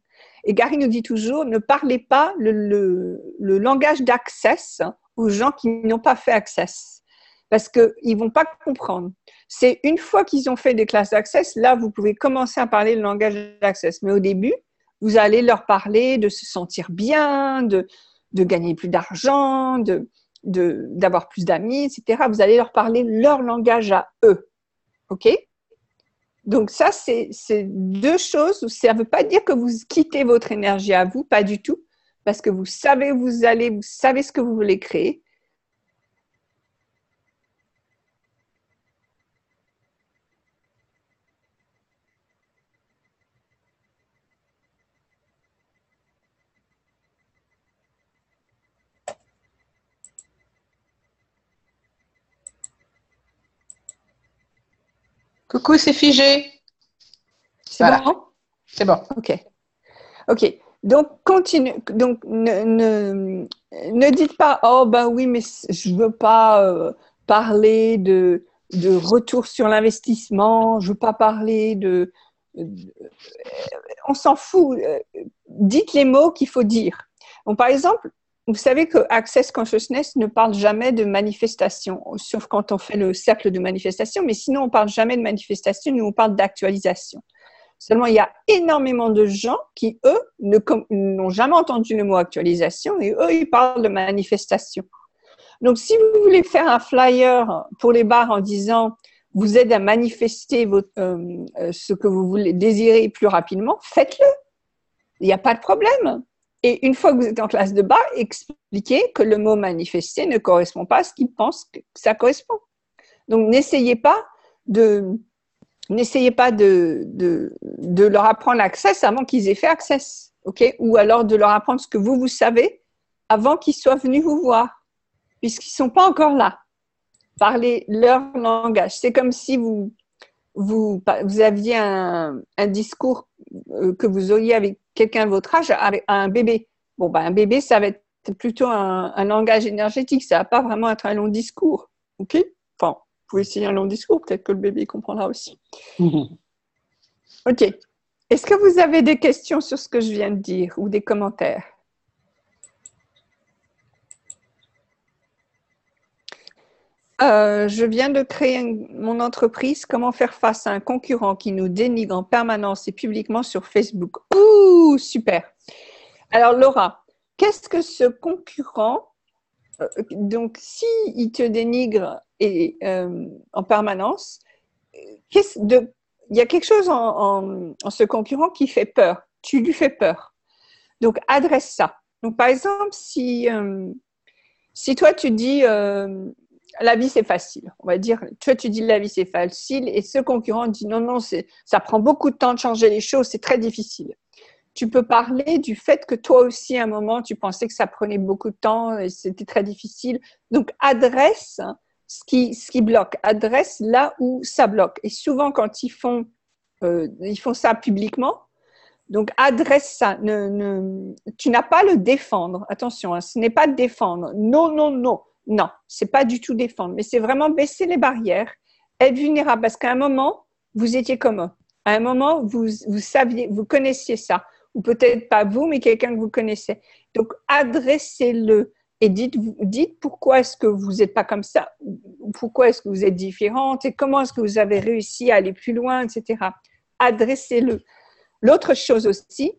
Et Gary nous dit toujours, ne parlez pas le langage d'access aux gens qui n'ont pas fait access. Parce qu'ils ne vont pas comprendre. C'est une fois qu'ils ont fait des classes d'access, là, vous pouvez commencer à parler le langage d'access. Mais au début, vous allez leur parler de se sentir bien, de gagner plus d'argent, d'avoir plus d'amis, etc. Vous allez leur parler leur langage à eux. OK? Donc ça, c'est deux choses. Ça ne veut pas dire que vous quittez votre énergie à vous, pas du tout, parce que vous savez où vous allez, vous savez ce que vous voulez créer. Coucou, c'est figé. C'est Voilà. bon? C'est bon. OK. Donc, continue. Donc, ne dites pas, oh, ben oui, mais je veux pas parler de retour sur l'investissement, je veux pas parler on s'en fout. Dites les mots qu'il faut dire. Bon, par exemple, vous savez que Access Consciousness ne parle jamais de manifestation, sauf quand on fait le cercle de manifestation, mais sinon, on ne parle jamais de manifestation, nous, on parle d'actualisation. Seulement, il y a énormément de gens qui, eux, n'ont jamais entendu le mot actualisation et eux, ils parlent de manifestation. Donc, si vous voulez faire un flyer pour les bars en disant « vous aide à manifester ce que vous voulez désirer plus rapidement », faites-le. Il n'y a pas de problème. Et une fois que vous êtes en classe de bar, expliquez que le mot manifester ne correspond pas à ce qu'ils pensent que ça correspond. Donc, n'essayez pas de leur apprendre Access avant qu'ils aient fait Access, ok? Ou alors de leur apprendre ce que vous savez avant qu'ils soient venus vous voir, puisqu'ils ne sont pas encore là. Parlez leur langage. C'est comme si vous vous aviez un discours que vous auriez avec quelqu'un de votre âge, avec un bébé. Bon, ben, un bébé, ça va être plutôt un langage énergétique, ça va pas vraiment être un long discours. OK? Enfin, vous pouvez essayer un long discours, peut-être que le bébé comprendra aussi. OK. Est-ce que vous avez des questions sur ce que je viens de dire ou des commentaires? Je viens de créer mon entreprise. Comment faire face à un concurrent qui nous dénigre en permanence et publiquement sur Facebook? Ouh, super. Alors, Laura, qu'est-ce que ce concurrent, donc, s'il te dénigre en permanence, il y a quelque chose en ce concurrent qui fait peur. Tu lui fais peur. Donc, adresse ça. Donc, par exemple, si toi, tu dis la vie, c'est facile. On va dire, toi, tu dis la vie, c'est facile. Et ce concurrent dit non, ça prend beaucoup de temps de changer les choses, c'est très difficile. Tu peux parler du fait que toi aussi, à un moment, tu pensais que ça prenait beaucoup de temps et c'était très difficile. Donc, adresse ce qui bloque. Adresse là où ça bloque. Et souvent, quand ils font ça publiquement, donc adresse ça. Tu n'as pas à le défendre. Attention, hein, ce n'est pas défendre. Non, c'est pas du tout défendre. Mais c'est vraiment baisser les barrières, être vulnérable. Parce qu'à un moment, vous étiez comme eux. À un moment, vous saviez, vous connaissiez ça. Ou peut-être pas vous, mais quelqu'un que vous connaissez. Donc, adressez-le et dites pourquoi est-ce que vous n'êtes pas comme ça, pourquoi est-ce que vous êtes différente et comment est-ce que vous avez réussi à aller plus loin, etc. Adressez-le. L'autre chose aussi,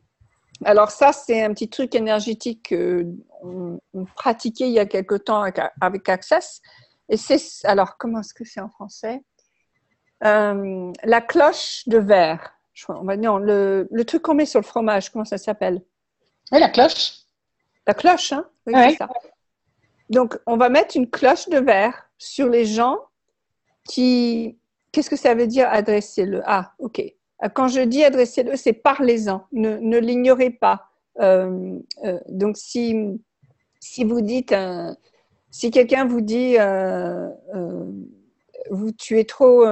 alors ça, c'est un petit truc énergétique qu'on pratiquait il y a quelque temps avec Access. Et c'est, alors, comment est-ce que c'est en français? La cloche de verre. On va dire le truc qu'on met sur le fromage, comment ça s'appelle? Oui, la cloche. La cloche, hein? Oui, Oui. c'est ça. Donc, on va mettre une cloche de verre sur les gens qui… Qu'est-ce que ça veut dire adresser-le? Ah, ok. Quand je dis adressez-le, c'est parlez-en. Ne l'ignorez pas. Donc, si vous dites… si quelqu'un vous dit… tu es trop…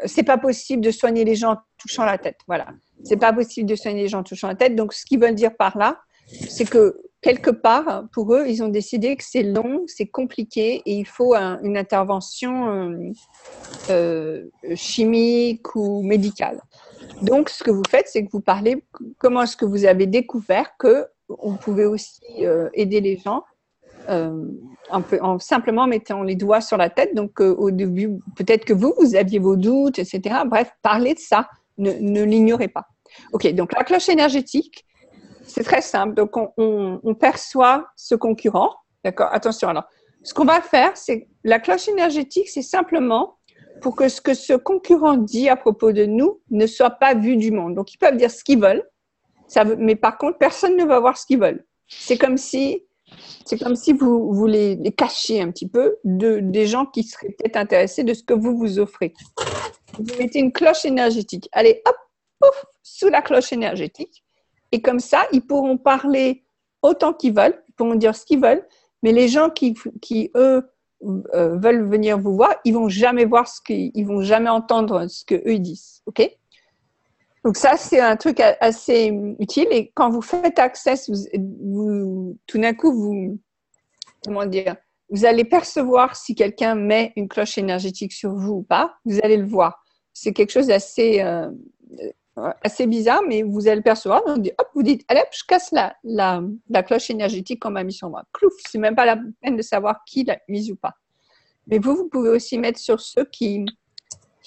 c'est pas possible de soigner les gens en touchant la tête. Voilà. C'est pas possible de soigner les gens en touchant la tête. Donc, ce qu'ils veulent dire par là, c'est que quelque part, pour eux, ils ont décidé que c'est long, c'est compliqué et il faut une intervention chimique ou médicale. Donc, ce que vous faites, c'est que vous parlez comment est-ce que vous avez découvert qu'on pouvait aussi aider les gens en simplement mettant les doigts sur la tête. Donc, au début, peut-être que vous aviez vos doutes, etc. Bref, parlez de ça. Ne l'ignorez pas. OK, donc la cloche énergétique, c'est très simple. Donc, on perçoit ce concurrent. D'accord? Attention, alors, ce qu'on va faire, c'est la cloche énergétique, c'est simplement pour que ce que ce concurrent dit à propos de nous ne soit pas vu du monde. Donc, ils peuvent dire ce qu'ils veulent, mais par contre, personne ne va voir ce qu'ils veulent. C'est comme si vous les cachiez un petit peu des gens qui seraient peut-être intéressés de ce que vous offrez. Vous mettez une cloche énergétique. Allez, hop, pouf, sous la cloche énergétique. Et comme ça, ils pourront parler autant qu'ils veulent, ils pourront dire ce qu'ils veulent, mais les gens qui eux, veulent venir vous voir, ils vont jamais ils vont jamais entendre ce que eux ils disent. OK? Donc ça, c'est un truc assez utile. Et quand vous faites Access, tout d'un coup, vous allez percevoir si quelqu'un met une cloche énergétique sur vous ou pas. Vous allez le voir. C'est quelque chose d'assez bizarre, mais vous allez le percevoir. Donc, vous dites, allez, hop, je casse la cloche énergétique qu'on m'a mis sur moi. Clouf, c'est même pas la peine de savoir qui l'a mise ou pas. Mais vous pouvez aussi mettre sur ceux qui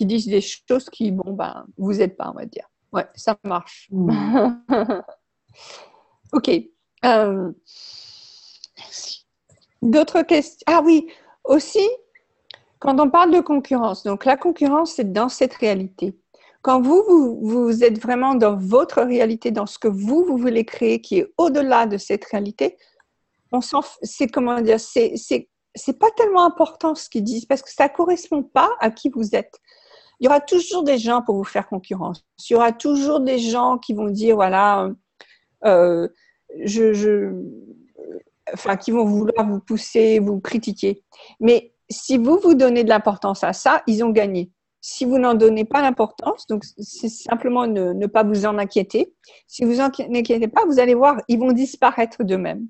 disent des choses qui, vous aident pas, on va dire. Ouais, ça marche. OK. Merci. D'autres questions? Ah oui, aussi, quand on parle de concurrence, donc la concurrence, c'est dans cette réalité. Quand vous êtes vraiment dans votre réalité, dans ce que vous voulez créer, qui est au-delà de cette réalité, c'est pas tellement important ce qu'ils disent, parce que ça correspond pas à qui vous êtes. Il y aura toujours des gens pour vous faire concurrence. Il y aura toujours des gens qui vont dire, voilà, qui vont vouloir vous pousser, vous critiquer. Mais si vous donnez de l'importance à ça, ils ont gagné. si vous n'en donnez pas l'importance, donc c'est simplement ne pas vous en inquiéter. Si vous en inquiétez pas, vous allez voir, ils vont disparaître d'eux-mêmes.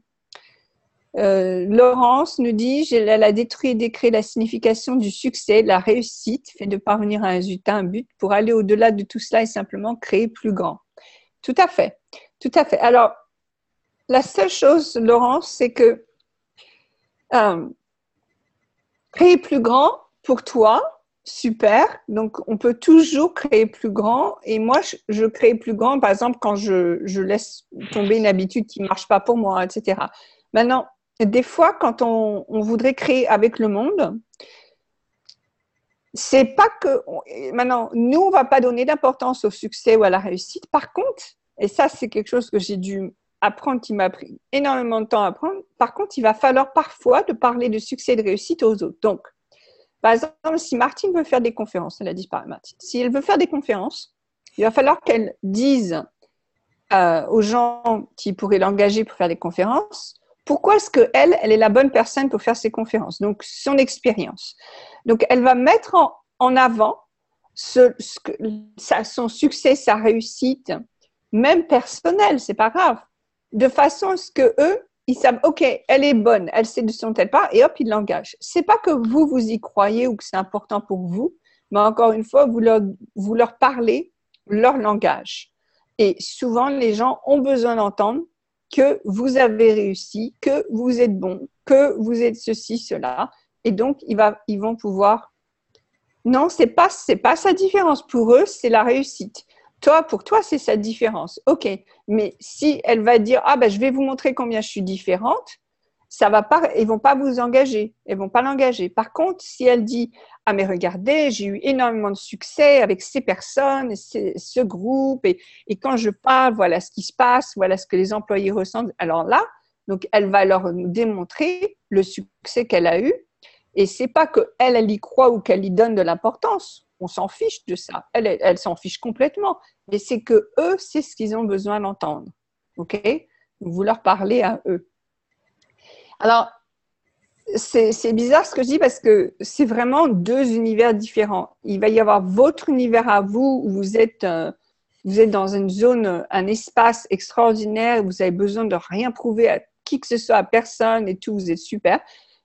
Laurence nous dit, elle a détruit et décréé la signification du succès, de la réussite, fait de parvenir à un résultat, un but, pour aller au-delà de tout cela et simplement créer plus grand. Tout à fait, tout à fait. Alors, la seule chose, Laurence, c'est que créer plus grand pour toi, super. Donc, on peut toujours créer plus grand. Et moi, je crée plus grand, par exemple, quand je laisse tomber une habitude qui ne marche pas pour moi, etc. Maintenant, des fois, quand on voudrait créer avec le monde, c'est pas que… Maintenant, nous, on ne va pas donner d'importance au succès ou à la réussite. Par contre, et ça, c'est quelque chose que j'ai dû apprendre, qui m'a pris énormément de temps à apprendre. Par contre, il va falloir parfois de parler de succès et de réussite aux autres. Donc, par exemple, si Martine veut faire des conférences, elle a disparu, Martine. Si elle veut faire des conférences, il va falloir qu'elle dise aux gens qui pourraient l'engager pour faire des conférences, pourquoi est-ce qu'elle est la bonne personne pour faire ces conférences? Donc, son expérience. Donc, elle va mettre en avant son succès, sa réussite, même personnelle, c'est pas grave, de façon à ce que eux, ils savent, ok, elle est bonne, elle sait de son tel part, et hop, ils l'engagent. C'est pas que vous y croyez ou que c'est important pour vous, mais encore une fois, vous leur parlez leur langage. Et souvent, les gens ont besoin d'entendre que vous avez réussi, que vous êtes bon, que vous êtes ceci, cela. Et donc, ils vont pouvoir… Non, c'est pas sa différence. Pour eux, c'est la réussite. Pour toi, c'est sa différence. OK. Mais si elle va dire, ah ben, je vais vous montrer combien je suis différente, ça va pas, ils vont pas vous engager. Ils vont pas l'engager. Par contre, si elle dit, ah mais regardez, j'ai eu énormément de succès avec ces personnes, ce groupe, et quand je parle, voilà ce qui se passe, voilà ce que les employés ressentent. Alors là, donc elle va leur démontrer le succès qu'elle a eu. Et c'est pas qu'elle y croit ou qu'elle y donne de l'importance. On s'en fiche de ça. Elle s'en fiche complètement. Mais c'est que eux, c'est ce qu'ils ont besoin d'entendre. OK? Vous leur parlez à eux. Alors, c'est bizarre ce que je dis parce que c'est vraiment deux univers différents. Il va y avoir votre univers à vous où vous êtes dans une zone, un espace extraordinaire, vous avez besoin de rien prouver à qui que ce soit, à personne et tout, vous êtes super.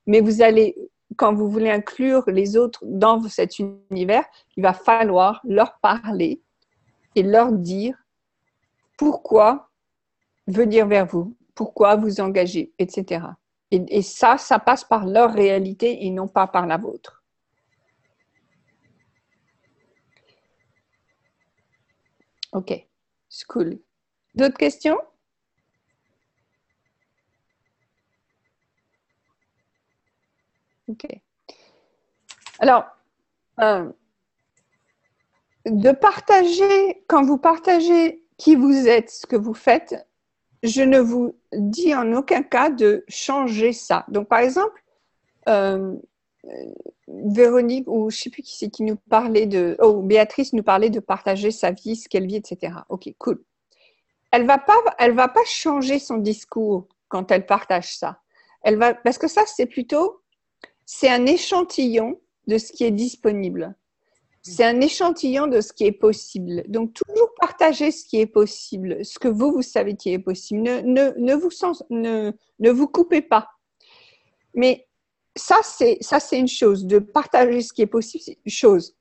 Mais vous allez, quand vous voulez inclure les autres dans cet univers, il va falloir leur parler et leur dire pourquoi venir vers vous, pourquoi vous engager, etc. Et ça passe par leur réalité et non pas par la vôtre. OK, c'est cool. D'autres questions? OK. Alors, de partager, quand vous partagez qui vous êtes, ce que vous faites, je ne vous dis en aucun cas de changer ça. Donc, par exemple, Véronique, ou je ne sais plus qui c'est qui nous parlait Béatrice nous parlait de partager sa vie, ce qu'elle vit, etc. Ok, cool. Elle va pas changer son discours quand elle partage ça. Parce que ça, c'est un échantillon de ce qui est disponible. C'est un échantillon de ce qui est possible. Donc, toujours partager ce qui est possible, ce que vous savez qui est possible. Ne vous coupez pas. Mais ça, c'est une chose. De partager ce qui est possible, c'est une chose.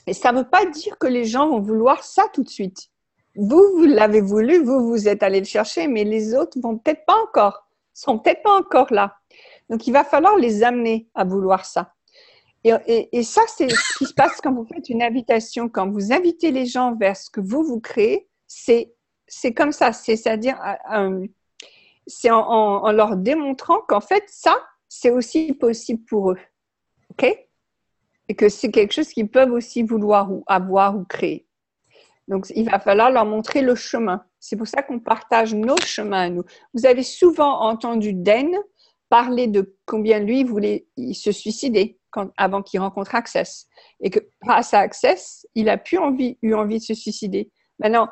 Et ça ne veut pas dire que les gens vont vouloir ça tout de suite. Vous l'avez voulu, vous êtes allé le chercher, mais les autres sont peut-être pas encore là. Donc, il va falloir les amener à vouloir ça. Et ça, c'est ce qui se passe quand vous faites une invitation, quand vous invitez les gens vers ce que vous créez, c'est comme ça, c'est-à-dire c'est en leur démontrant qu'en fait, ça, c'est aussi possible pour eux, ok? Et que c'est quelque chose qu'ils peuvent aussi vouloir ou avoir ou créer. Donc, il va falloir leur montrer le chemin. C'est pour ça qu'on partage nos chemins à nous. Vous avez souvent entendu Dan parler de combien lui voulait se suicider avant qu'il rencontre Access. Et que grâce à Access, il a eu envie de se suicider. Maintenant,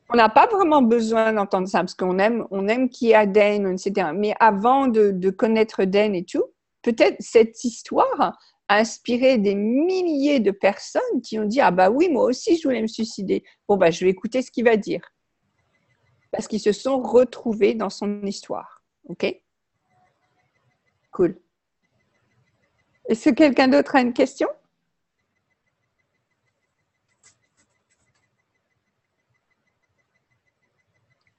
on n'a pas vraiment besoin d'entendre ça parce qu'on aime qui est à Dan, etc. Mais avant de connaître Dan et tout, peut-être cette histoire a inspiré des milliers de personnes qui ont dit « Ah bah oui, moi aussi, je voulais me suicider. Bon, bah, je vais écouter ce qu'il va dire. » Parce qu'ils se sont retrouvés dans son histoire. OK? Cool. Est-ce que quelqu'un d'autre a une question?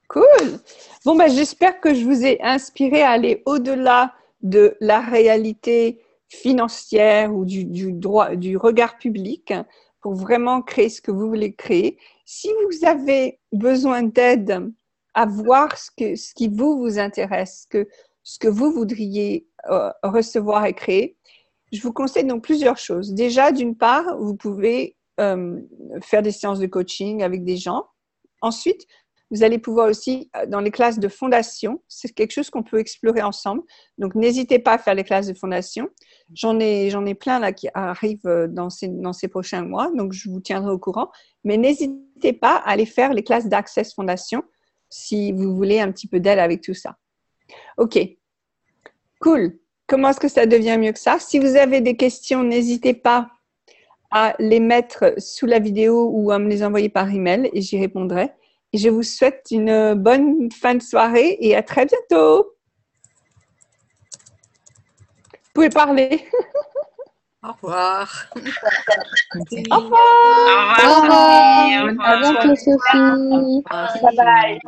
Cool. Bon, ben, j'espère que je vous ai inspiré à aller au-delà de la réalité financière ou du droit, du regard public pour vraiment créer ce que vous voulez créer. Si vous avez besoin d'aide à voir ce qui vous intéresse, ce que vous voudriez recevoir et créer, je vous conseille donc plusieurs choses. Déjà, d'une part, vous pouvez faire des séances de coaching avec des gens. Ensuite, vous allez pouvoir aussi, dans les classes de fondation, c'est quelque chose qu'on peut explorer ensemble. Donc, n'hésitez pas à faire les classes de fondation. J'en ai plein là qui arrivent dans ces prochains mois, donc je vous tiendrai au courant. Mais n'hésitez pas à aller faire les classes d'Access Fondation si vous voulez un petit peu d'aide avec tout ça. OK. Cool. Comment est-ce que ça devient mieux que ça? Si vous avez des questions, n'hésitez pas à les mettre sous la vidéo ou à me les envoyer par email et j'y répondrai. Et je vous souhaite une bonne fin de soirée et à très bientôt. Vous pouvez parler. Au revoir. Au revoir. Au revoir, Sophie. Au revoir. À bientôt, Sophie. Au revoir. Bye bye.